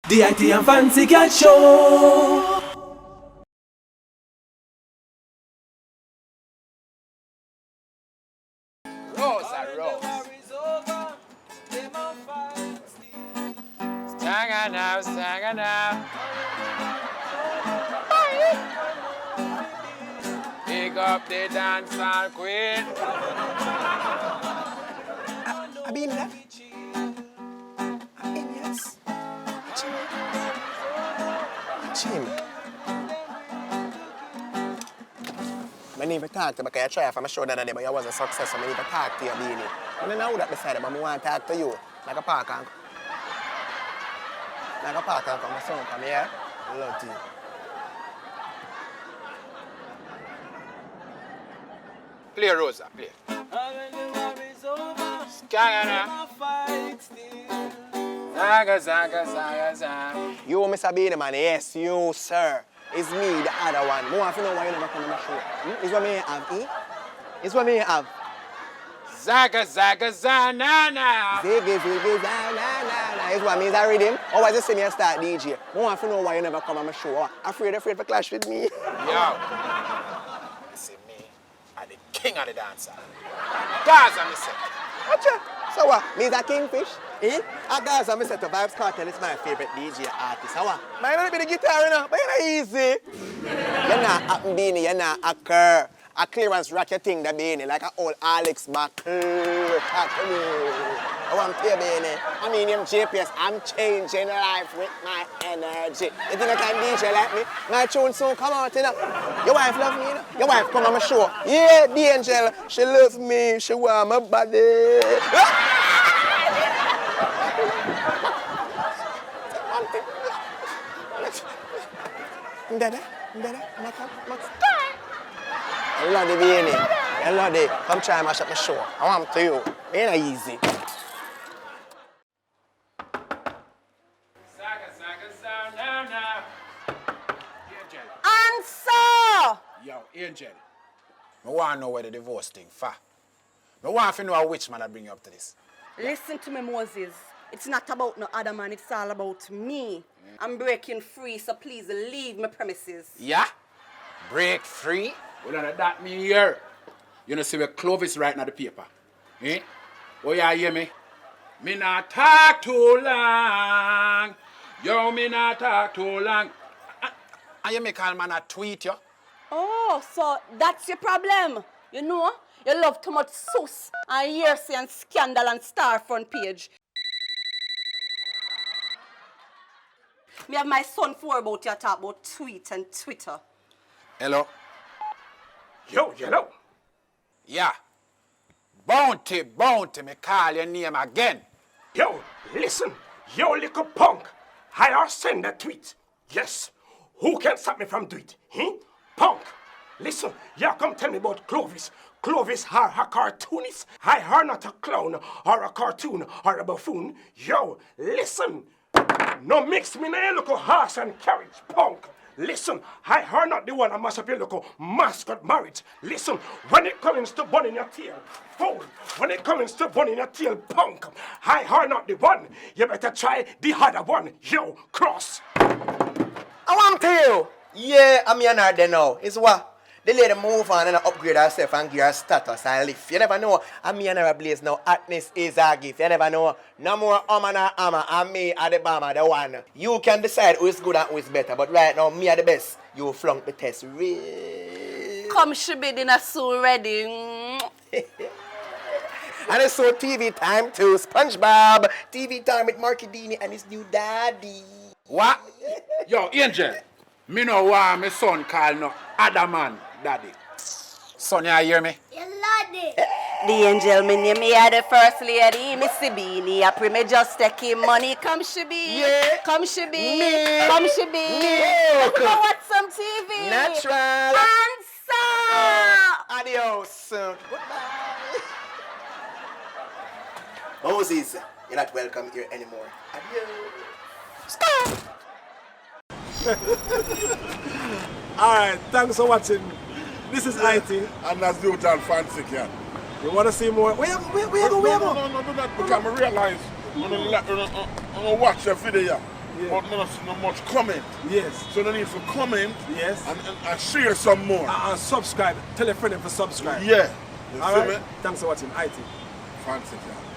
The Ity and Fancy Cat Show. Rosa, Rose. Stagger now, stagger now. Pick up the dancehall queen. I've been there. Yes. Jim. I need to talk to you because I tried to show that day, but you wasn't successful. I need to talk to you, Beenie. I don't know that beside but I want to talk to you. Like a park and come. My son come here. I love you. Play Rosa, play. Skagana. Zaga, zaga, zaga, zaga. You, Mr. Beenie, man. Yes, you, sir. It's me, the other one. I want to know why you never come on my show. It's what me have, eh? It's what me have. Zaga, zaga, zanana. Ziggy, ziggy, na. It's what means I read him. Or was it see me start DJ? I want to know why you never come on my show. Afraid to clash with me. Yo. See me, I'm the king of the dancer. Gaza, me say. Watcha. So what? Me's a kingfish? Eh? A Gaza, me say to Vibes Cartel is my favorite DJ artist. How what? Mine only be the guitar, you know, but you're not easy. You're not a Beenie, you're not a cur. A clearance rock your thing, the Beenie, like a old Alex Buckle. I want to play Beenie. I mean, I'm GPS, I'm changing life with my energy. You think I can DJ like me? My tune soon come out, you know. Your wife love me, you know. Your wife come on my show. Yeah, the angel, she loves me, she want my body. Dada, Max. I love the Beenie. I love it. Come try and mash up my show. I want to you. It ain't easy. Zaga, zaga, zanana. Angel. Answer! Yo, Angel. I want to know where the divorce thing for. I want to know which man I bring you up to this. Listen to me, Moses. It's not about no other man, it's all about me. I'm breaking free, so please leave my premises. Yeah? Break free? Well, that mean here. You know, see where Clovis writing on the paper. Eh? Oh, yeah, hear me? Me not talk too long. Yo, me not talk too long. And you make all man a tweet, yo? Oh, so that's your problem. You know, you love too much sauce and hearsay and scandal and star front page. Me have my son for about your talk about tweet and Twitter. Hello? Yo, hello. Yeah. Bounty, me call your name again. Yo, listen. Yo, little punk. I send a tweet. Yes. Who can stop me from do it? Punk. Listen, you come tell me about Clovis. Clovis are a cartoonist. I are not a clown or a cartoon or a buffoon. Yo, listen. No mix me na local horse and carriage, punk. Listen, I are not the one that mash up your local mascot marriage. Listen, when it comes to bun in your tail, fool. When it comes to bun in your tail, punk. I are not the one. You better try the other one. Yo, cross. I want to you. Yeah, I'm here now then now. It's what? The lady move on and upgrade herself and give her status and lift. You never know. I'm here now blaze now. Hotness is a gift. You never know. No more and armor. And me are the bomber, the one. You can decide who is good and who is better. But right now, me are the best. You flunk the test. Real. Come, she be dinner soon ready. And it's so TV time too. SpongeBob. TV time with Marky Beenie and his new daddy. What? Yo, Angel. Me no want my son call no other man daddy. Son, you hear me? You love it. The angel, me name me are the first lady, Missy Beenie. I pray me just take him money. Come, she be. Yeah. Come, she be. Me. Come, she be. Me. Come watch some TV. Natural. Answer. Adios. Goodbye. Moses, you're not welcome here anymore. Adios. Stop. Alright, thanks for watching. This is Ity. And that's the Ity and Fancy Cat. You want to see more? Where you go? No, do that because I realize I'm going to watch the video. Yeah. but not see no much comment. Yes. So they need to comment Yes. and share some more. And subscribe. Tell a friend to subscribe. Yeah. You All see right. me? Thanks for watching. Ity. Fancy Cat.